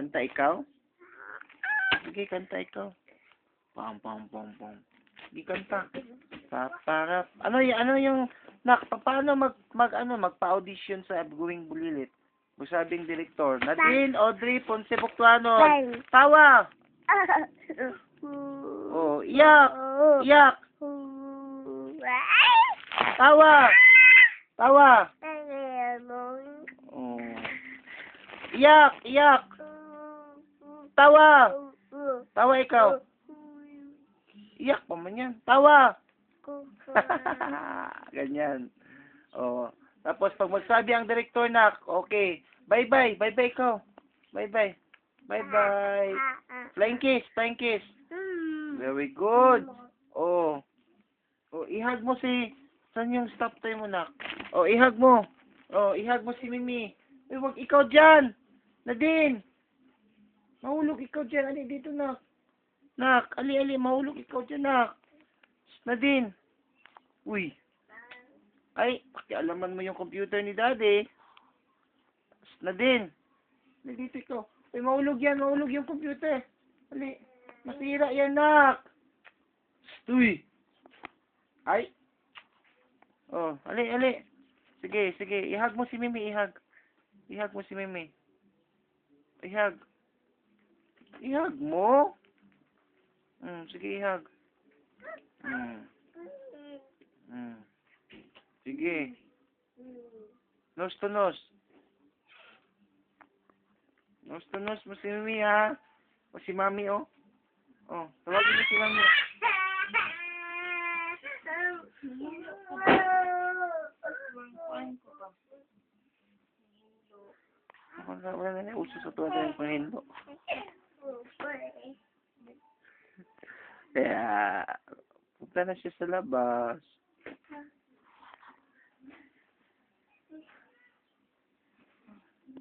Kanta ikaw? Sige, kanta ikaw. Pam, pam, pam, pam. Sige, kanta. Para, ano yung, paano magpa-audition sa Going Bulilit? Sabing direktor, Nadine Audrey Ponce Buctuano. Tawa! Oh, iyak! Iyak! Tawa! Tawa! Oh. Iyak! Iyak! Tawa! Tawa ikaw! Iyak pa man yan. Tawa! Ganyan. Oh. Tapos pag magsabi ang direktor na, okay, bye-bye, bye-bye ikaw. Bye-bye. Bye-bye. Flying kiss, flying kiss. Very good. Oh. Oh, ihag mo si, saan yung stop time mo, nak? Oh, ihag mo. Oh, ihag mo si Mimi. Uy, wag ikaw dyan. Nadine. Mahulog ikaw dyan. Ali, dito, nak. Nak, ali, mahulog ikaw dyan, nak. Nadine. Uy. Ay, pakialaman mo yung computer ni Daddy. Nadine. Dito ikaw. Uy, mahulog yung computer. Ali, masira yan, nak. Uy. Ay. Oh, ali. Sige. Ihag mo si Mimi, ihag. Ihag mo si Mimi. Ihag. Ihag mo. Sige, ihag. Sige. Nos to nos. Nos to nos mo si Mimi, ha? O si Mami, oh. Oh, tawagin mo si Mami. Wala na uso sa tuwa tayong pahindo. Kaya, punta na siya sa labas.